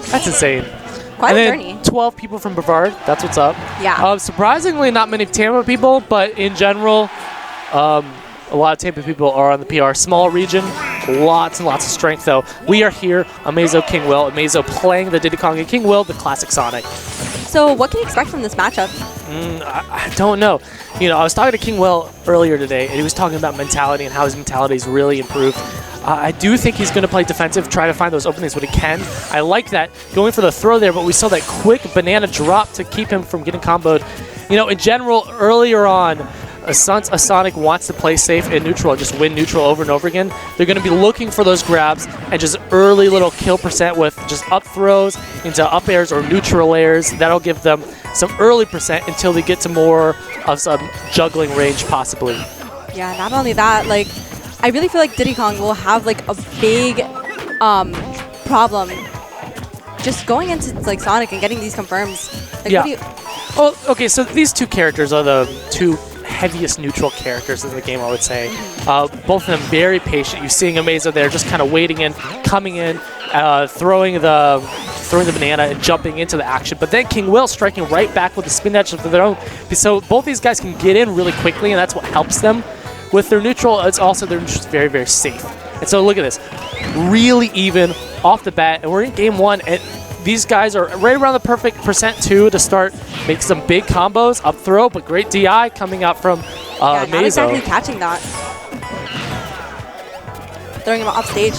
That's insane. Quite and a then journey. 12 people from Brevard. That's what's up. Yeah. Surprisingly, not many Tampa people, but in general, a lot of Tampa people are on the PR. Small region, lots and lots of strength, though. We are here, Amazo, KingWill. Amazo playing the Diddy Kong and KingWill, the classic Sonic. So what can you expect from this matchup? I don't know. You know, I was talking to KingWill earlier today, and he was talking about mentality and how his mentality has really improved. I do think he's going to play defensive, try to find those openings when he can. I like that, going for the throw there, but we saw that quick banana drop to keep him from getting comboed. You know, in general, earlier on, since a Sonic wants to play safe in neutral and just win neutral over and over again, they're going to be looking for those grabs and just early little kill percent with just up throws into up airs or neutral airs. That'll give them some early percent until they get to more of some juggling range, possibly. Yeah, not only that, like, I really feel like Diddy Kong will have like a big problem just going into like Sonic and getting these confirms. Like, Yeah. what do you, Well, okay, so these two characters are the two heaviest neutral characters in the game, I would say. Both of them very patient. You're seeing Amazo there just kind of waiting in, coming in, throwing the banana and jumping into the action. But then KingWill striking right back with the spin dash of their own. So both these guys can get in really quickly, and that's what helps them. With their neutral, it's also their neutral is very, very safe. And so look at this. Really even off the bat, and we're in game one, and these guys are right around the perfect percent too to start making some big combos, up throw, but great DI coming out from yeah, Amazo. not exactly catching that. Throwing him off stage.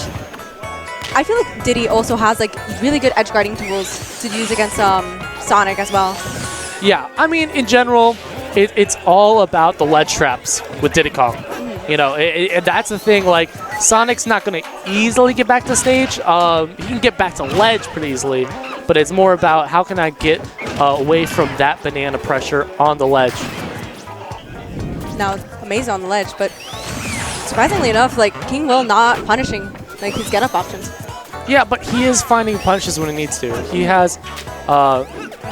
I feel like Diddy also has like really good edge guarding tools to use against Sonic as well. Yeah, I mean, in general, it's all about the ledge traps with Diddy Kong. You know, that's the thing. Like, Sonic's not going to easily get back to stage. He can get back to ledge pretty easily, but it's more about how can I get away from that banana pressure on the ledge. Now, Amazo on the ledge, but surprisingly enough, like, KingWill not punishing like his get-up options. Yeah, but he is finding punishes when he needs to. He has,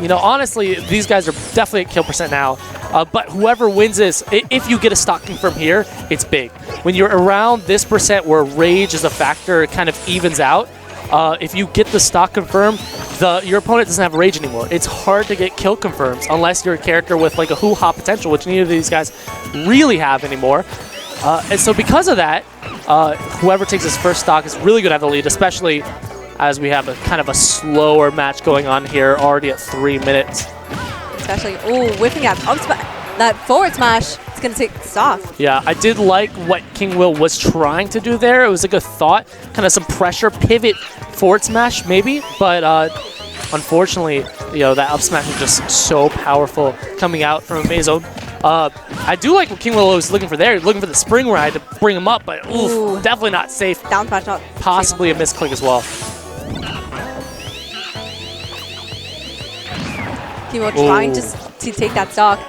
you know, honestly, these guys are definitely at kill percent now. But whoever wins this, if you get a stock confirm here, it's big. When you're around this percent where rage is a factor, it kind of evens out. If you get the stock confirm, your opponent doesn't have rage anymore. It's hard to get kill confirms unless you're a character with like a hoo-ha potential, which neither of these guys really have anymore. And so because of that, whoever takes his first stock is really going to have the lead, especially as we have a kind of a slower match going on here, already at 3 minutes. Especially, ooh, whipping that forward smash. It's going to take stock. Yeah, I did like what KingWill was trying to do there. It was a good thought, kind of some pressure pivot forward smash maybe, but unfortunately, you know, that up smash was just so powerful coming out from Amazo. I do like what KingWill was looking for there. He's looking for the spring ride to bring him up, but oof, definitely not safe. Down smash not Possibly a misclick as well. KingWill trying just to take that stock.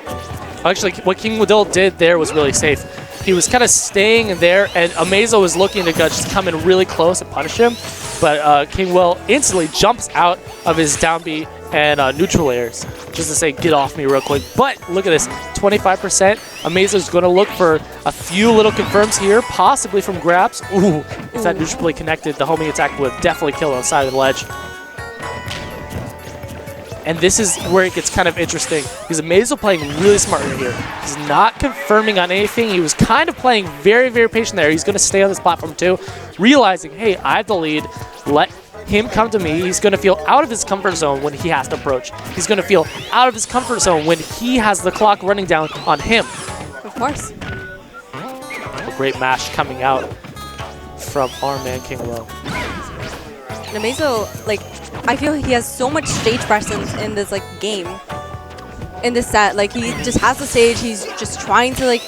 Actually, what KingWill did there was really safe. He was kind of staying there, and Amazo was looking to just come in really close and punish him, but KingWill instantly jumps out of his down B and neutral airs, just to say, get off me real quick. But look at this, 25%. Amazo's going to look for a few little confirms here, possibly from grabs. Ooh, if that neutral play connected, the homing attack would definitely kill on the side of the ledge. And this is where it gets kind of interesting, because Amazo playing really smart right here. He's not confirming on anything. He was kind of playing very, very patient there. He's going to stay on this platform too, realizing, hey, I have the lead. Let him come to me. He's going to feel out of his comfort zone when he has to approach. He's going to feel out of his comfort zone when he has the clock running down on him. Of course. A great mash coming out from our man KingWill. And Amazo, like, I feel he has so much stage presence in this like game, in this set. Like, he just has the stage. He's just trying to like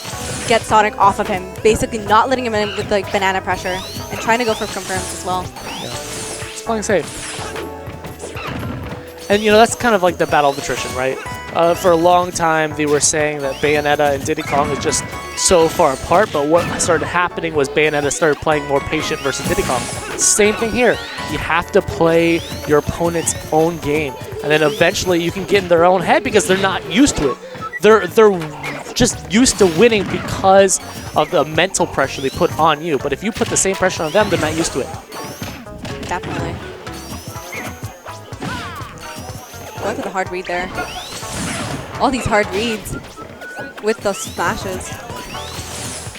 get Sonic off of him, basically not letting him in with like banana pressure and trying to go for confirms as well. Yeah. He's playing safe. And, you know, that's kind of like the battle of attrition, right? For a long time, they were saying that Bayonetta and Diddy Kong is just so far apart, but what started happening was Bayonetta started playing more patient versus Diddy Kong. Same thing here. You have to play your opponent's own game, and then eventually you can get in their own head because they're not used to it. They're just used to winning because of the mental pressure they put on you, but if you put the same pressure on them, they're not used to it. Definitely. Going for the hard read there. All these hard reads with those smashes.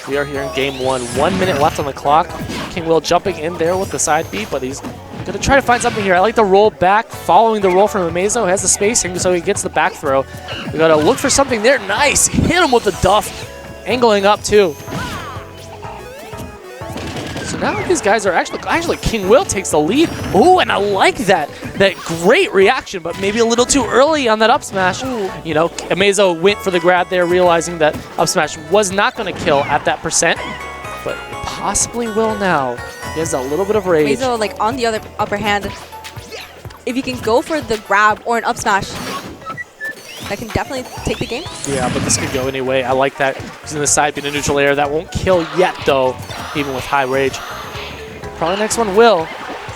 We are here in game 1. 1 minute left on the clock. KingWill jumping in there with the side B, but he's going to try to find something here. I like the roll back, following the roll from Amazo. Has the spacing, so he gets the back throw. We got to look for something there. Nice. Hit him with the duff. Angling up, too. So now these guys are actually KingWill takes the lead. Ooh, and I like that. That great reaction, but maybe a little too early on that up smash. Ooh. You know, Amazo went for the grab there, realizing that up smash was not going to kill at that percent, but possibly will now. He has a little bit of rage. Amazo, like, on the other upper hand, if you can go for the grab or an up smash, that can definitely take the game. Yeah, but this could go anyway. I like that. He's in the side being a neutral air. That won't kill yet, though, even with high rage. Probably next one will.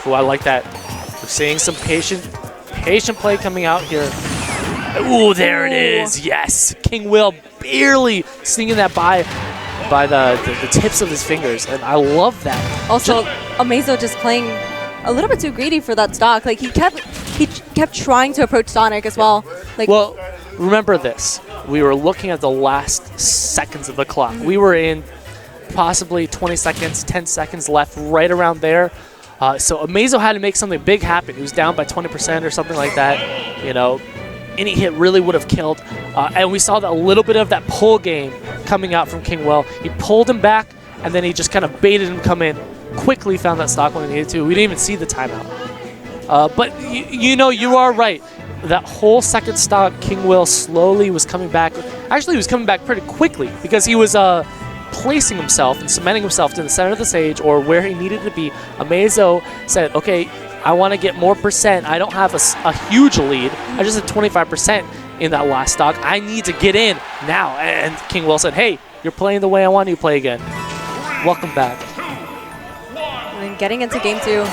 Ooh, I like that. We're seeing some patient play coming out here. Ooh, there it is. Yes. KingWill barely sneaking that by the tips of his fingers, and I love that. Also, Amazo just playing a little bit too greedy for that stock. Like, he kept trying to approach Sonic as well. Like, well, remember this. We were looking at the last seconds of the clock. We were in possibly 20 seconds, 10 seconds left, right around there. So Amazo had to make something big happen. He was down by 20% or something like that. You know, any hit really would have killed. And we saw that a little bit of that pull game coming out from KingWill. He pulled him back, and then he just kind of baited him come in. Quickly found that stock when he needed to. We didn't even see the timeout. But you know, you are right. That whole second stock, KingWill slowly was coming back. Actually, he was coming back pretty quickly because he was placing himself and cementing himself to the center of the stage or where he needed to be. Amazo said, okay, I want to get more percent. I don't have a huge lead. I just had 25% in that last stock. I need to get in now. And KingWill said, hey, you're playing the way I want you to play again. Welcome back. and then getting into game 2.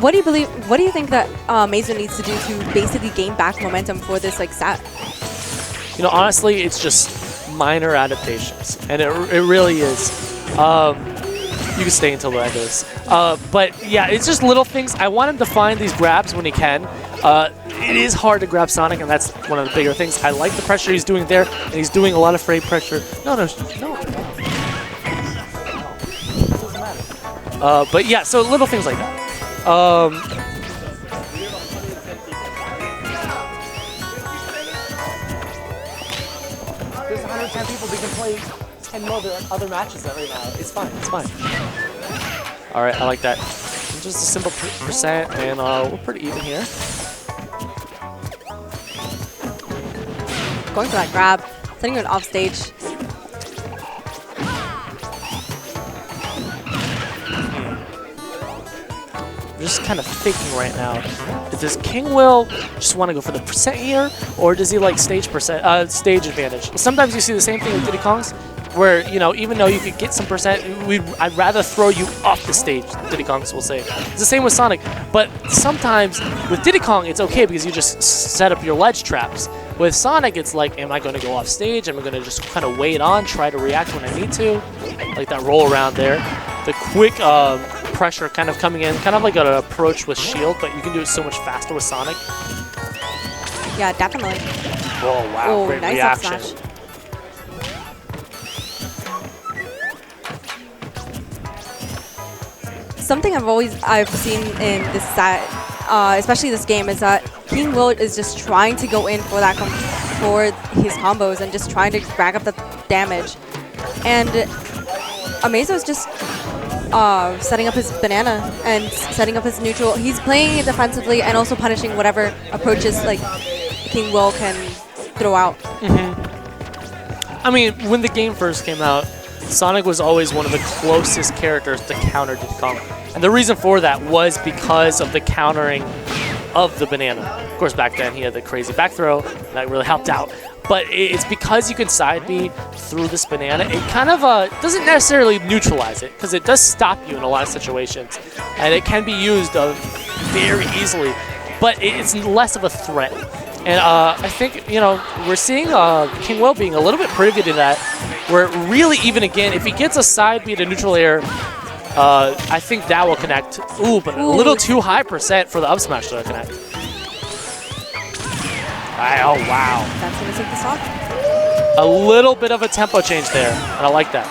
What do you think that Amazo needs to do to basically gain back momentum for this set? You know, honestly, it's just minor adaptations, and it really is. You can stay until the end of this. But yeah, it's just little things. I want him to find these grabs when he can. It is hard to grab Sonic, and that's one of the bigger things. I like the pressure he's doing there, and he's doing a lot of frame pressure. No. It doesn't matter. But yeah, so little things like that. There's 110 people. They can play 10 other matches right now. It's fine. It's fine. All right, I like that. Just a simple percent, and we're pretty even here. Going for that grab, setting it off stage. Just kind of thinking right now. Does KingWill just want to go for the percent here, or does he like stage advantage? Sometimes you see the same thing with Diddy Kongs, where even though you could get some percent, I'd rather throw you off the stage. Diddy Kongs will say it's the same with Sonic, but sometimes with Diddy Kong it's okay because you just set up your ledge traps. With Sonic, it's like, am I going to go off stage? Am I going to just kind of wait on, try to react when I need to, like that roll around there. The quick pressure kind of coming in, kind of like an approach with Shield, but you can do it so much faster with Sonic. Yeah, definitely. Oh wow, oh, great nice reaction. Up smash. Something I've seen in this set, especially this game, is that KingWill is just trying to go in for that for his combos and just trying to rack up the damage, and Amazo is just setting up his banana and setting up his neutral. He's playing it defensively and also punishing whatever approaches like KingWill can throw out. I mean, when the game first came out, Sonic was always one of the closest characters to counter Diddy Kong. And the reason for that was because of the countering of the banana. Of course, back then he had the crazy back throw. That really helped out. But it's because you can side B through this banana, it kind of doesn't necessarily neutralize it, because it does stop you in a lot of situations. And it can be used very easily, but it's less of a threat. And I think, we're seeing KingWill being a little bit privy to that, where really, even again, if he gets a side B to neutral air, I think that will connect. Ooh, but a little too high percent for the up smash to connect. Oh, wow. That's going to take the stock. A little bit of a tempo change there, and I like that.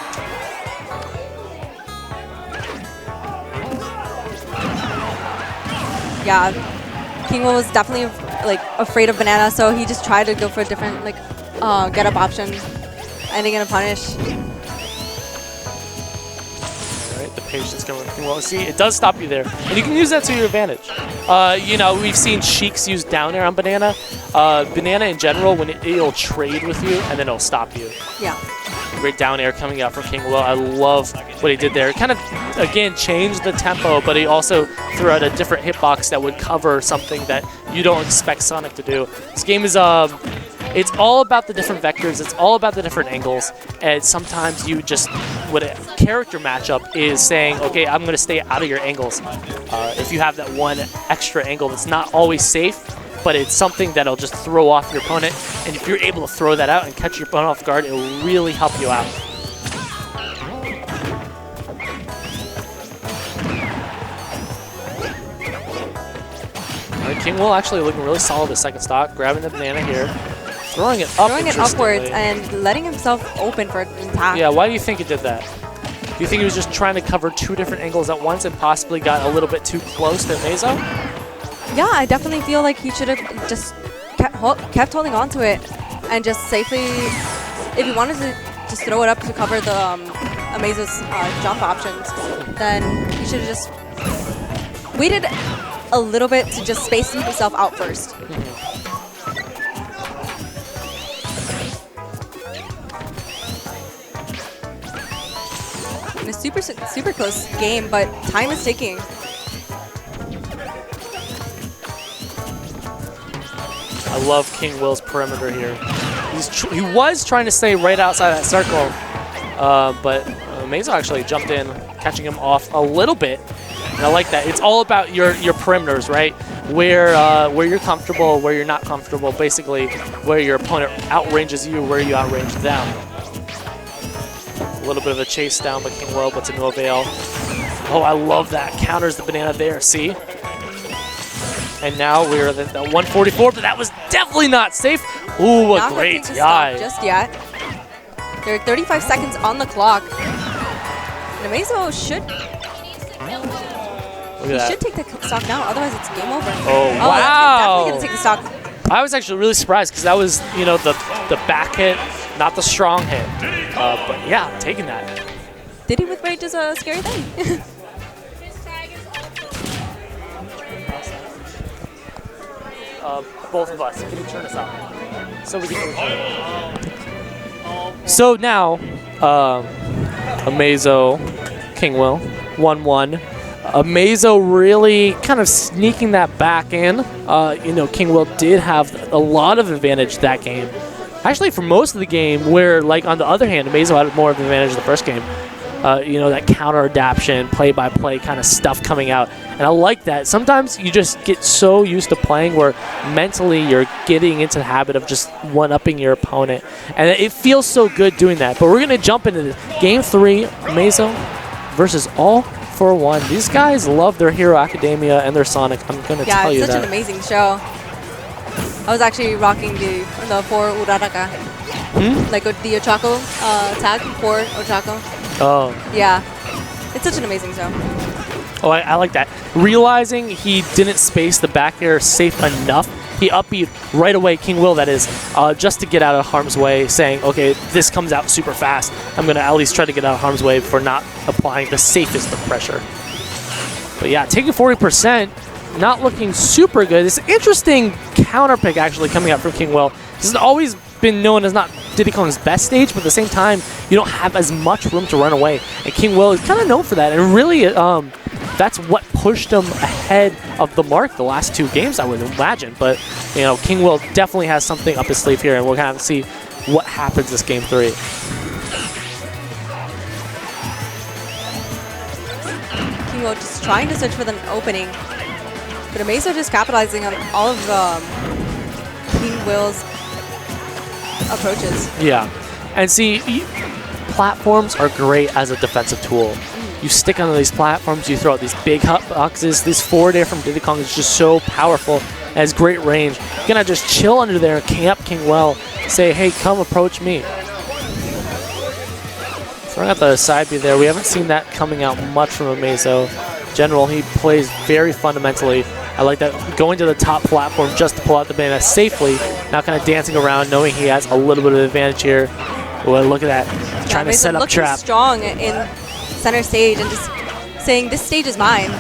Yeah, KingWill was definitely like afraid of banana, so he just tried to go for a different like get up option, ending in a punish. All right, the patience coming from KingWill. See, it does stop you there, and you can use that to your advantage. You know, we've seen Sheiks use down air on banana. Banana in general, when it'll trade with you, and then it'll stop you. Yeah. Great down air coming out from KingWill. I love what he did there. Kind of, again, changed the tempo, but he also threw out a different hitbox that would cover something that you don't expect Sonic to do. This game is, it's all about the different vectors. It's all about the different angles. And sometimes you just, what a character matchup is saying, okay, I'm going to stay out of your angles. If you have that one extra angle that's not always safe, but it's something that'll just throw off your opponent. And if you're able to throw that out and catch your opponent off guard, it'll really help you out. All right, KingWill actually looking really solid with second stock, grabbing the banana here, throwing it up. Throwing it upwards and letting himself open for an attack. Yeah, why do you think he did that? Do you think he was just trying to cover two different angles at once and possibly got a little bit too close to Amazo? Yeah, I definitely feel like he should have just kept holding on to it and just safely, if he wanted to just throw it up to cover the Amazo's jump options, then he should have just waited a little bit to just space himself out first. In a super close game, but time is ticking. I love KingWill's perimeter here. He was trying to stay right outside that circle, but Amazo actually jumped in, catching him off a little bit. And I like that. It's all about your perimeters, right? Where you're comfortable, where you're not comfortable, basically where your opponent outranges you, where you outrange them. A little bit of a chase down by KingWill, but to no avail. Oh, I love that. Counters the banana there, see? And now we're at 144, but that was definitely not safe. Ooh, a great dive. Just yet. There are 35 seconds on the clock. And Amazo should take the stock now, otherwise it's game over. Oh, wow. Definitely gonna take the stock. I was actually really surprised because that was, you know, the back hit, not the strong hit. But yeah, taking that. Diddy with rage is a scary thing. Both of us. Can you turn us up? So we can return it. So now, Amazo, KingWill, 1-1. Amazo really kind of sneaking that back in. You know, KingWill did have a lot of advantage that game. Actually, for most of the game, where, like, on the other hand, Amazo had more of an advantage in the first game. You know, that counter adaptation, play-by-play kind of stuff coming out. And I like that. Sometimes you just get so used to playing where mentally you're getting into the habit of just one-upping your opponent. And it feels so good doing that. But we're going to jump into this. Game 3, Amazo versus All for One. These guys love their Hero Academia and their Sonic. I'm going to tell you that. Yeah, it's such an amazing show. I was actually rocking the 4 Uraraka. Like the Ochako tag for Ochako. Oh. Yeah. It's such an amazing show. Oh, I like that. Realizing he didn't space the back air safe enough, he upbeat right away, KingWill that is, just to get out of harm's way, saying, okay, this comes out super fast. I'm going to at least try to get out of harm's way for not applying the safest of pressure. But yeah, taking 40%, not looking super good. It's an interesting counter pick actually coming out from KingWill. This has always been known as not Diddy Kong's best stage, but at the same time, you don't have as much room to run away. And KingWill is kind of known for that. And really, that's what pushed him ahead of the mark the last 2 games, I would imagine. But, you know, KingWill definitely has something up his sleeve here, and we're going to have to see what happens this game 3. KingWill just trying to search for the opening. But Amazo just capitalizing on all of KingWill's approaches. Yeah. And see, platforms are great as a defensive tool. You stick onto these platforms, you throw out these big hot boxes. This forward air from Diddy Kong is just so powerful. and has great range. You're gonna just chill under there, camp KingWill, say, hey, come approach me. Throwing out the side B there. We haven't seen that coming out much from Amazo. In general, he plays very fundamentally. I like that, going to the top platform just to pull out the banana safely, not kind of dancing around, knowing he has a little bit of advantage here. Well, look at that, trying to set up trap. Strong in center stage and just saying, this stage is mine.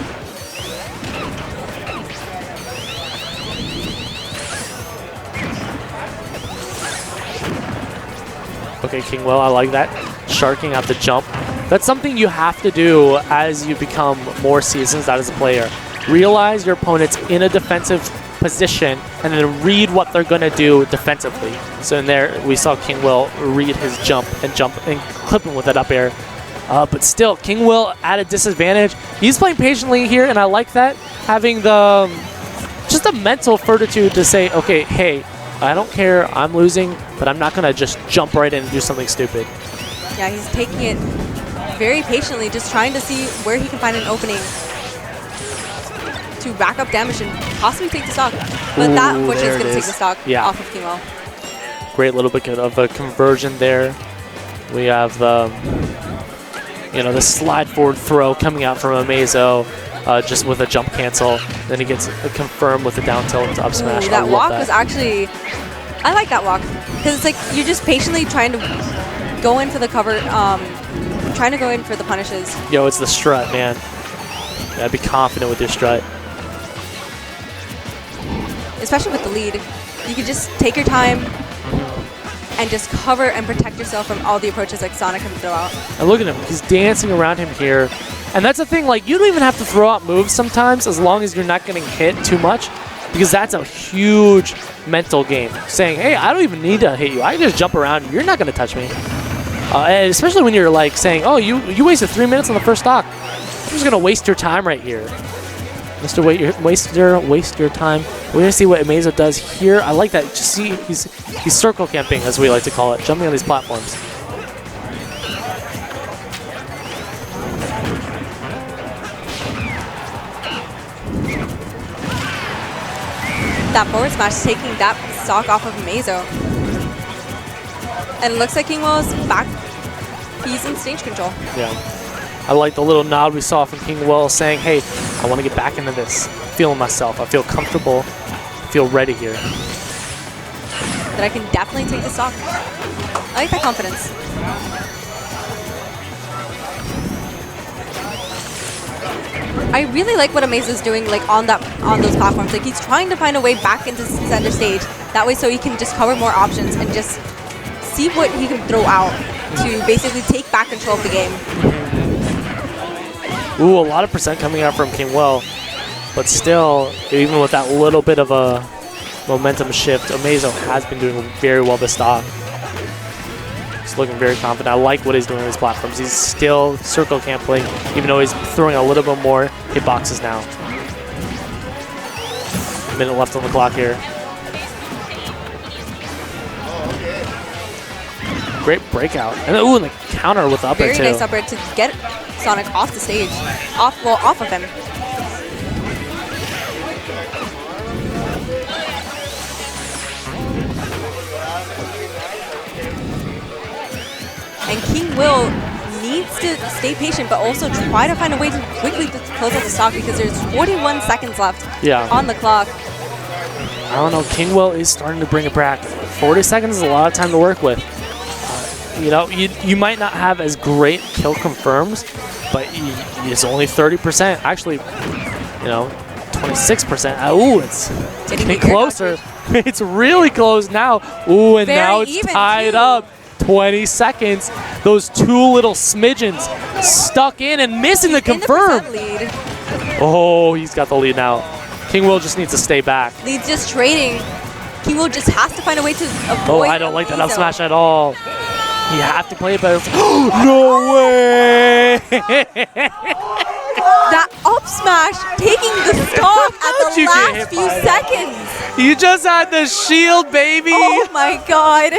Okay, KingWill, I like that. Sharking out the jump. That's something you have to do as you become more seasoned as a player. Realize your opponent's in a defensive position and then read what they're going to do defensively. So in there, we saw KingWill read his jump and clip him with that up air. But still, KingWill at a disadvantage. He's playing patiently here, and I like that. Having the just a mental fortitude to say, okay, hey, I don't care, I'm losing, but I'm not going to just jump right in and do something stupid. Yeah, he's taking it very patiently, just trying to see where he can find an opening to rack up damage and possibly take the stock. But that, unfortunately, is going to take the stock off of KingWill. Great little bit of a conversion there. We have the, the slide forward throw coming out from Amazo, just with a jump cancel. Then he gets confirmed with the down tilt to up smash. That walk was actually, I like that walk, because it's like you're just patiently trying to go in for the cover, trying to go in for the punishes. Yo, it's the strut, man. You gotta be confident with your strut. Especially with the lead. You can just take your time and just cover and protect yourself from all the approaches like Sonic can throw out. And look at him. He's dancing around him here. And that's the thing, like, you don't even have to throw out moves sometimes as long as you're not getting hit too much, because that's a huge mental game. Saying, hey, I don't even need to hit you. I can just jump around you. You're not going to touch me. And especially when you're like saying, oh, you wasted 3 minutes on the first stock. I'm just going to waste your time right here. Mr. Waste your time. We're going to see what Amazo does here. I like that. Just see, he's circle camping, as we like to call it, jumping on these platforms. That forward smash taking that stock off of Amazo. And it looks like KingWill is back. He's in stage control. Yeah. I like the little nod we saw from KingWill saying, hey, I want to get back into this. Feeling myself. I feel comfortable. I feel ready here. That I can definitely take the stock. I like that confidence. I really like what Amazo's doing, like on those platforms. Like he's trying to find a way back into center stage. That way, so he can just cover more options and just see what he can throw out to basically take back control of the game. Ooh, a lot of percent coming out from KingWill, but still, even with that little bit of a momentum shift, Amazo has been doing very well this stock. He's looking very confident. I like what he's doing on these platforms. He's still circle camping, even though he's throwing a little bit more hitboxes now. A minute left on the clock here. Great breakout. And ooh, and the counter with the up air too. Very nice up air to get Sonic off the stage. Off of him. And KingWill needs to stay patient, but also try to find a way to quickly close out the stock because there's 41 seconds left on the clock. I don't know. KingWill is starting to bring it back. 40 seconds is a lot of time to work with. You might not have as great kill confirms, but it's only 30%. Actually, 26%. Ooh, it's getting closer. It's really close now. Ooh, and now it's tied up. 20 seconds. Those two little smidgens stuck in and missing the confirm. Oh, he's got the lead now. KingWill just needs to stay back. Lead's just trading. KingWill just has to find a way to avoid. Oh, I don't like that up smash at all. You have to play it better. No way! That up smash taking the stock at the last few seconds. You just had the shield, baby. Oh my god.